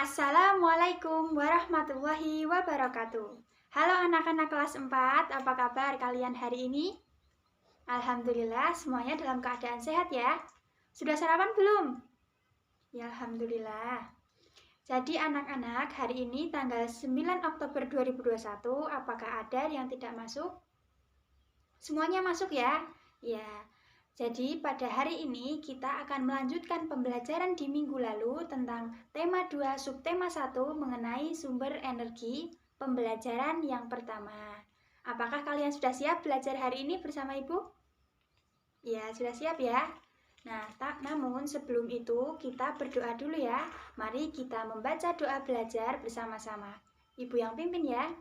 Assalamualaikum warahmatullahi wabarakatuh. Halo anak-anak kelas 4, apa kabar kalian hari ini? Alhamdulillah semuanya dalam keadaan sehat ya. Sudah sarapan belum? Ya alhamdulillah. Jadi anak-anak, hari ini tanggal 9 Oktober 2021, apakah ada yang tidak masuk? Semuanya masuk ya? Ya. Jadi pada hari ini kita akan melanjutkan pembelajaran di minggu lalu tentang tema 2 subtema 1 mengenai sumber energi pembelajaran yang pertama. Apakah kalian sudah siap belajar hari ini bersama Ibu? Ya, sudah siap ya? Nah, namun sebelum itu kita berdoa dulu ya. Mari kita membaca doa belajar bersama-sama. Ibu yang pimpin ya.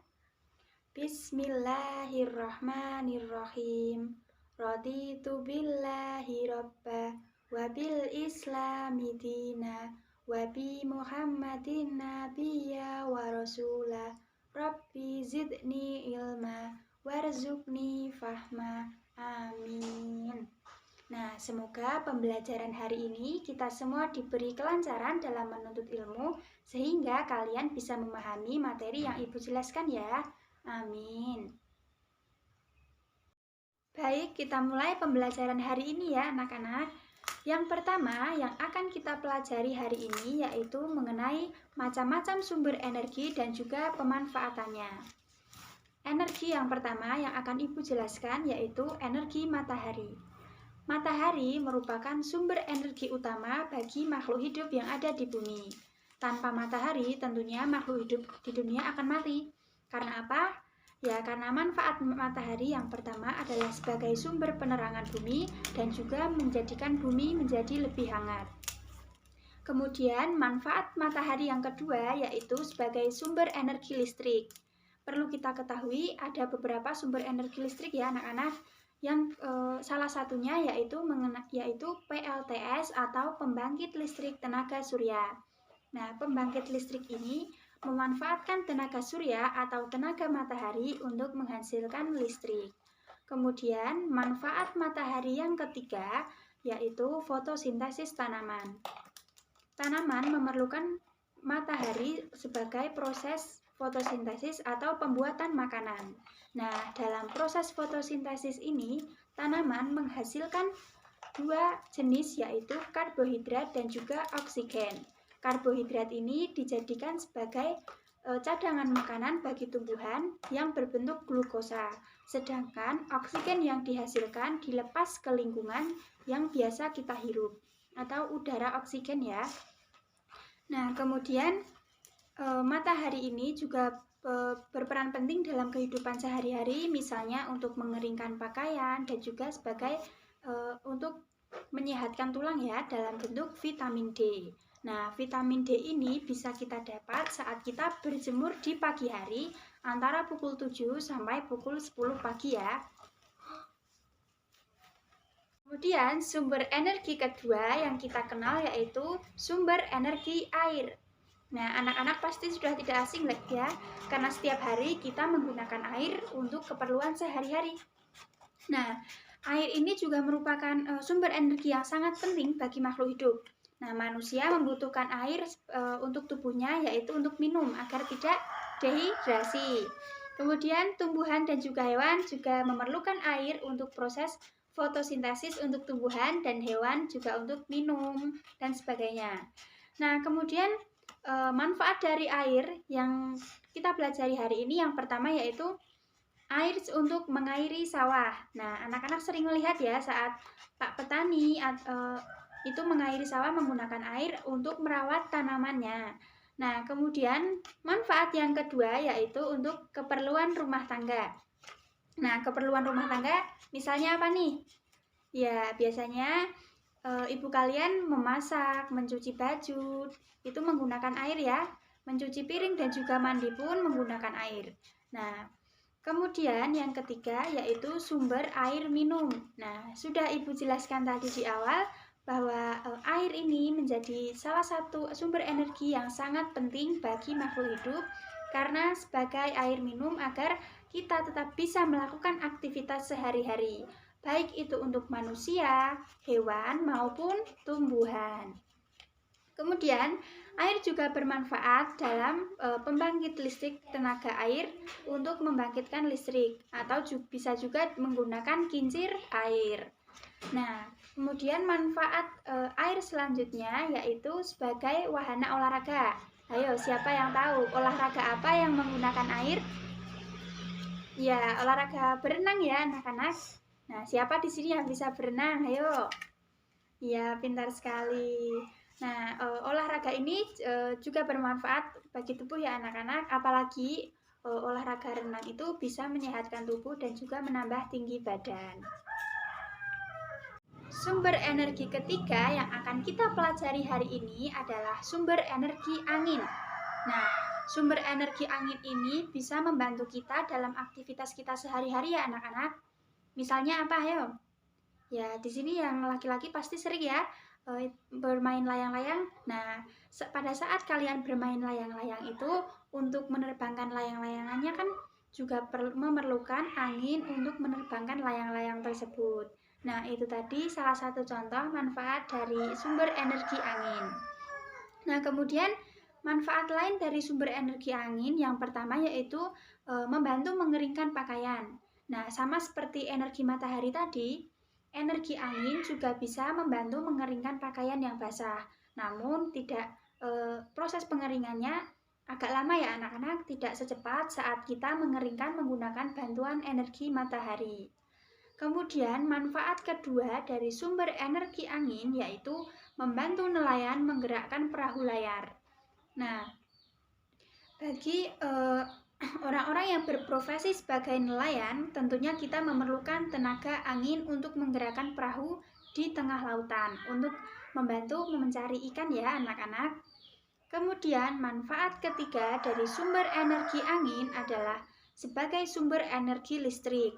Bismillahirrahmanirrahim. Raditu billahi robba wa bil islami dina wa bi muhammadin nabiyya wa rasula rabbi zidni ilma warzuqni fahma amin. Nah, semoga pembelajaran hari ini kita semua diberi kelancaran dalam menuntut ilmu sehingga kalian bisa memahami materi yang Ibu jelaskan ya. Amin. Baik, kita mulai pembelajaran hari ini ya anak-anak. Yang pertama yang akan kita pelajari hari ini yaitu mengenai macam-macam sumber energi dan juga pemanfaatannya. Energi yang pertama yang akan Ibu jelaskan yaitu energi matahari. Matahari merupakan sumber energi utama bagi makhluk hidup yang ada di bumi. Tanpa matahari tentunya makhluk hidup di dunia akan mati. Karena apa? Ya, karena manfaat matahari yang pertama adalah sebagai sumber penerangan bumi dan juga menjadikan bumi menjadi lebih hangat. Kemudian, manfaat matahari yang kedua yaitu sebagai sumber energi listrik. Perlu kita ketahui ada beberapa sumber energi listrik ya anak-anak. Yang salah satunya yaitu PLTS atau pembangkit listrik tenaga surya. Nah, pembangkit listrik ini memanfaatkan tenaga surya atau tenaga matahari untuk menghasilkan listrik. Kemudian, manfaat matahari yang ketiga yaitu fotosintesis tanaman. Tanaman memerlukan matahari sebagai proses fotosintesis atau pembuatan makanan. Nah, dalam proses fotosintesis ini, tanaman menghasilkan dua jenis yaitu karbohidrat dan juga oksigen. Karbohidrat ini dijadikan sebagai cadangan makanan bagi tumbuhan yang berbentuk glukosa. Sedangkan oksigen yang dihasilkan dilepas ke lingkungan yang biasa kita hirup atau udara oksigen ya. Nah, kemudian matahari ini juga berperan penting dalam kehidupan sehari-hari, misalnya untuk mengeringkan pakaian dan juga sebagai untuk menyehatkan tulang ya dalam bentuk vitamin D. Nah, vitamin D ini bisa kita dapat saat kita berjemur di pagi hari antara pukul 7 sampai pukul 10 pagi ya. Kemudian sumber energi kedua yang kita kenal yaitu sumber energi air. Nah, anak-anak pasti sudah tidak asing lagi ya, karena setiap hari kita menggunakan air untuk keperluan sehari-hari. Nah, air ini juga merupakan sumber energi yang sangat penting bagi makhluk hidup. Nah, manusia membutuhkan air untuk tubuhnya yaitu untuk minum agar tidak dehidrasi. Kemudian tumbuhan dan juga hewan juga memerlukan air untuk proses fotosintesis untuk tumbuhan dan hewan juga untuk minum dan sebagainya. Nah, kemudian manfaat dari air yang kita pelajari hari ini yang pertama yaitu air untuk mengairi sawah. Nah, anak-anak sering melihat ya saat Pak Petani itu mengairi sawah menggunakan air untuk merawat tanamannya. Nah, kemudian manfaat yang kedua yaitu untuk keperluan rumah tangga. Nah, keperluan rumah tangga misalnya apa nih? Ya, biasanya ibu kalian memasak, mencuci baju, itu menggunakan air ya. Mencuci piring dan juga mandi pun menggunakan air. Nah, kemudian yang ketiga yaitu sumber air minum. Nah, sudah Ibu jelaskan tadi di awal bahwa air ini menjadi salah satu sumber energi yang sangat penting bagi makhluk hidup karena sebagai air minum agar kita tetap bisa melakukan aktivitas sehari-hari, baik itu untuk manusia, hewan, maupun tumbuhan. Kemudian, air juga bermanfaat dalam pembangkit listrik tenaga air untuk membangkitkan listrik atau bisa juga menggunakan kincir air. Nah, kemudian manfaat air selanjutnya yaitu sebagai wahana olahraga. Ayo, siapa yang tahu olahraga apa yang menggunakan air? Ya, olahraga berenang ya, anak-anak. Nah, siapa di sini yang bisa berenang? Ayo. Ya, pintar sekali. Nah, olahraga ini juga bermanfaat bagi tubuh ya anak-anak, apalagi olahraga renang itu bisa menyehatkan tubuh dan juga menambah tinggi badan. Sumber energi ketiga yang akan kita pelajari hari ini adalah sumber energi angin. Nah, sumber energi angin ini bisa membantu kita dalam aktivitas kita sehari-hari ya anak-anak. Misalnya apa, ayo? Ya, di sini yang laki-laki pasti sering ya bermain layang-layang. Nah, pada saat kalian bermain layang-layang itu, untuk menerbangkan layang-layangannya kan juga memerlukan angin untuk menerbangkan layang-layang tersebut. Nah, itu tadi salah satu contoh manfaat dari sumber energi angin. Nah, kemudian manfaat lain dari sumber energi angin yang pertama yaitu membantu mengeringkan pakaian. Nah, sama seperti energi matahari tadi, energi angin juga bisa membantu mengeringkan pakaian yang basah. Namun proses pengeringannya agak lama ya anak-anak, tidak secepat saat kita mengeringkan menggunakan bantuan energi matahari. Kemudian manfaat kedua dari sumber energi angin yaitu membantu nelayan menggerakkan perahu layar. Nah, bagi orang-orang yang berprofesi sebagai nelayan, tentunya kita memerlukan tenaga angin untuk menggerakkan perahu di tengah lautan untuk membantu mencari ikan ya anak-anak. Kemudian manfaat ketiga dari sumber energi angin adalah sebagai sumber energi listrik.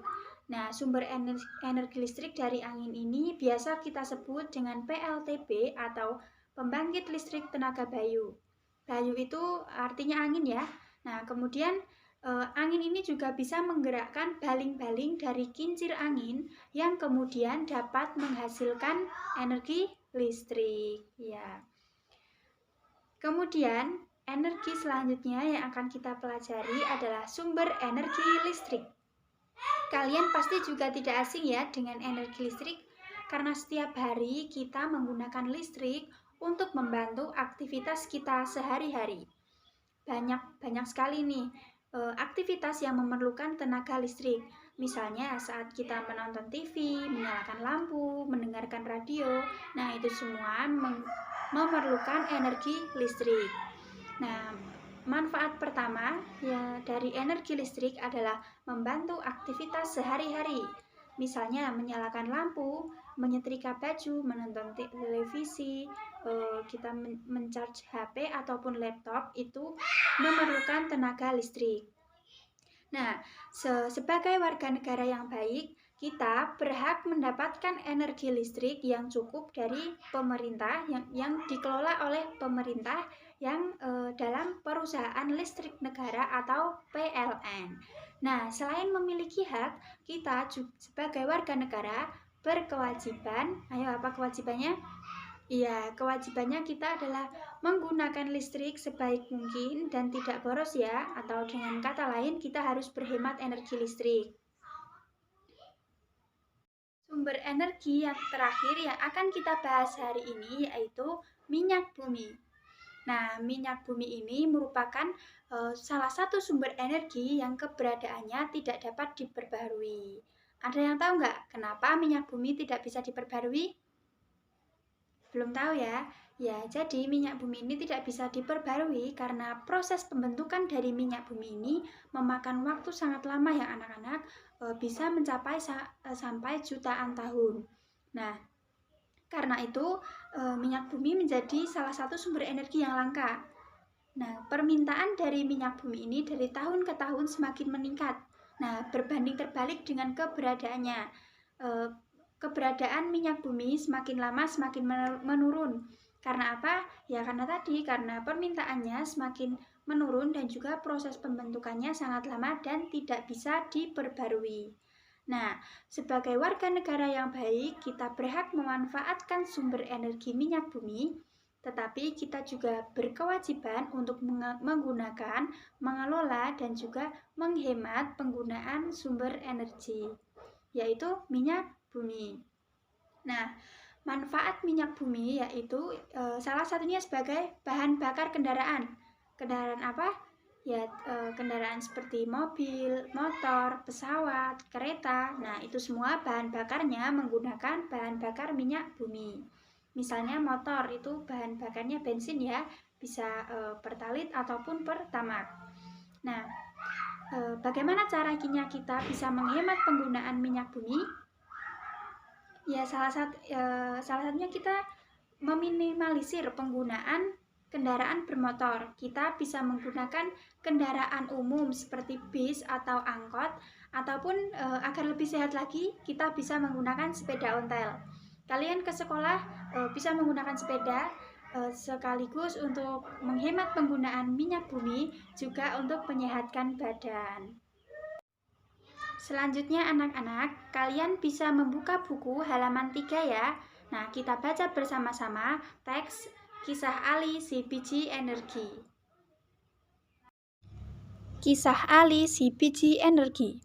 Nah, sumber energi listrik dari angin ini biasa kita sebut dengan PLTB atau pembangkit listrik tenaga bayu. Bayu itu artinya angin ya. Nah, kemudian angin ini juga bisa menggerakkan baling-baling dari kincir angin yang kemudian dapat menghasilkan energi listrik. Ya. Kemudian, energi selanjutnya yang akan kita pelajari adalah sumber energi listrik. Kalian pasti juga tidak asing ya dengan energi listrik, karena setiap hari kita menggunakan listrik untuk membantu aktivitas kita sehari-hari. Banyak sekali nih aktivitas yang memerlukan tenaga listrik. Misalnya saat kita menonton TV, menyalakan lampu, mendengarkan radio. Nah, itu semua memerlukan energi listrik. Nah, manfaat pertama ya dari energi listrik adalah membantu aktivitas sehari-hari. Misalnya menyalakan lampu, menyetrika baju, menonton televisi, kita mencharge HP ataupun laptop itu memerlukan tenaga listrik. Nah, sebagai warga negara yang baik, kita berhak mendapatkan energi listrik yang cukup dari pemerintah yang dikelola oleh pemerintah yang dalam perusahaan listrik negara atau PLN. Nah, selain memiliki hak, kita sebagai warga negara berkewajiban. Ayo, apa kewajibannya? Iya, kewajibannya kita adalah menggunakan listrik sebaik mungkin dan tidak boros ya, atau dengan kata lain kita harus berhemat energi listrik. Sumber energi yang terakhir yang akan kita bahas hari ini yaitu minyak bumi. Nah, minyak bumi ini merupakan salah satu sumber energi yang keberadaannya tidak dapat diperbarui. Ada yang tahu nggak kenapa minyak bumi tidak bisa diperbarui? Belum tahu ya? Ya, jadi minyak bumi ini tidak bisa diperbarui karena proses pembentukan dari minyak bumi ini memakan waktu sangat lama ya anak-anak, bisa mencapai sampai jutaan tahun. Nah, karena itu minyak bumi menjadi salah satu sumber energi yang langka. Nah, permintaan dari minyak bumi ini dari tahun ke tahun semakin meningkat. Nah, berbanding terbalik dengan keberadaannya. Keberadaan minyak bumi semakin lama semakin menurun. Karena apa? Ya karena permintaannya semakin menurun dan juga proses pembentukannya sangat lama dan tidak bisa diperbarui. Nah, sebagai warga negara yang baik, kita berhak memanfaatkan sumber energi minyak bumi tetapi kita juga berkewajiban untuk menggunakan, mengelola, dan juga menghemat penggunaan sumber energi, yaitu minyak bumi. Nah, manfaat minyak bumi yaitu salah satunya sebagai bahan bakar kendaraan. Kendaraan apa? Ya, kendaraan seperti mobil, motor, pesawat, kereta. Nah, itu semua bahan bakarnya menggunakan bahan bakar minyak bumi. Misalnya motor itu bahan bakarnya bensin ya, bisa pertalit ataupun pertamak. Nah, bagaimana caranya kita bisa menghemat penggunaan minyak bumi? Ya, salah satunya kita meminimalisir penggunaan kendaraan bermotor. Kita bisa menggunakan kendaraan umum seperti bis atau angkot, ataupun agar lebih sehat lagi, kita bisa menggunakan sepeda ontel. Kalian ke sekolah bisa menggunakan sepeda, sekaligus untuk menghemat penggunaan minyak bumi, juga untuk menyehatkan badan. Selanjutnya anak-anak, kalian bisa membuka buku halaman 3 ya. Nah, kita baca bersama-sama teks Kisah Ali si biji energi. Kisah Ali si biji energi.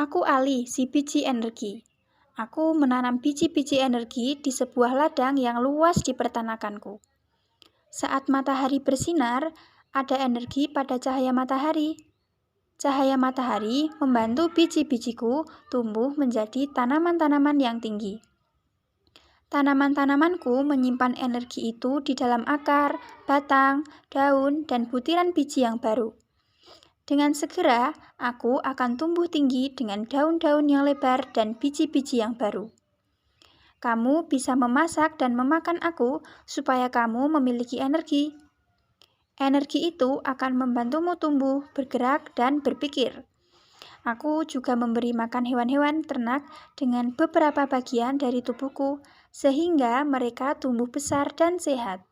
Aku Ali si biji energi. Aku menanam biji-biji energi di sebuah ladang yang luas di peternakanku. Saat matahari bersinar, ada energi pada cahaya matahari. Cahaya matahari membantu biji-bijiku tumbuh menjadi tanaman-tanaman yang tinggi. Tanaman-tanamanku menyimpan energi itu di dalam akar, batang, daun, dan butiran biji yang baru. Dengan segera, aku akan tumbuh tinggi dengan daun-daun yang lebar dan biji-biji yang baru. Kamu bisa memasak dan memakan aku supaya kamu memiliki energi. Energi itu akan membantumu tumbuh, bergerak, dan berpikir. Aku juga memberi makan hewan-hewan ternak dengan beberapa bagian dari tubuhku, sehingga mereka tumbuh besar dan sehat.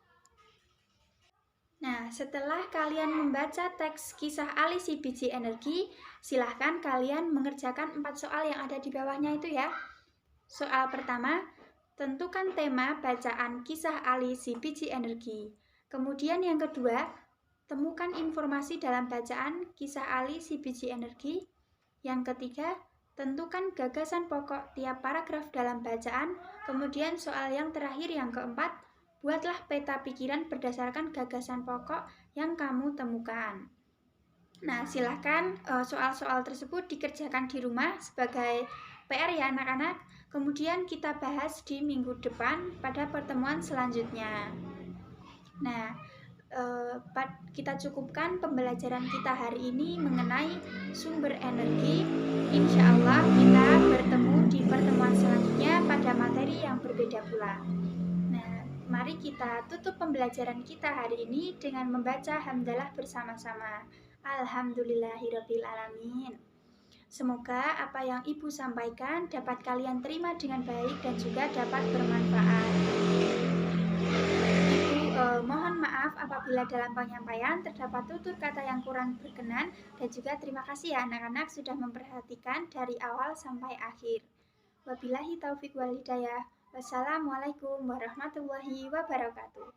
Nah, setelah kalian membaca teks kisah Ali si biji energi, silahkan kalian mengerjakan 4 soal yang ada di bawahnya itu ya. Soal pertama, tentukan tema bacaan kisah Ali si biji energi. Kemudian yang kedua, temukan informasi dalam bacaan kisah Ali si biji energi. Yang ketiga, tentukan gagasan pokok tiap paragraf dalam bacaan. Kemudian soal yang terakhir yang keempat, buatlah peta pikiran berdasarkan gagasan pokok yang kamu temukan. Nah, silahkan soal-soal tersebut dikerjakan di rumah sebagai PR ya anak-anak. Kemudian kita bahas di minggu depan pada pertemuan selanjutnya. Nah, kita cukupkan pembelajaran kita hari ini mengenai sumber energi. Insya Allah kita bertemu di pertemuan selanjutnya pada materi yang berbeda pula. Nah, mari kita tutup pembelajaran kita hari ini dengan membaca hamdalah bersama-sama. Alhamdulillahirabbil alamin. Semoga apa yang Ibu sampaikan dapat kalian terima dengan baik dan juga dapat bermanfaat. Ibu mohon maaf apabila dalam penyampaian terdapat tutur kata yang kurang berkenan, dan juga terima kasih ya anak-anak sudah memperhatikan dari awal sampai akhir. Wabillahi taufik wal hidayah. Wassalamualaikum warahmatullahi wabarakatuh.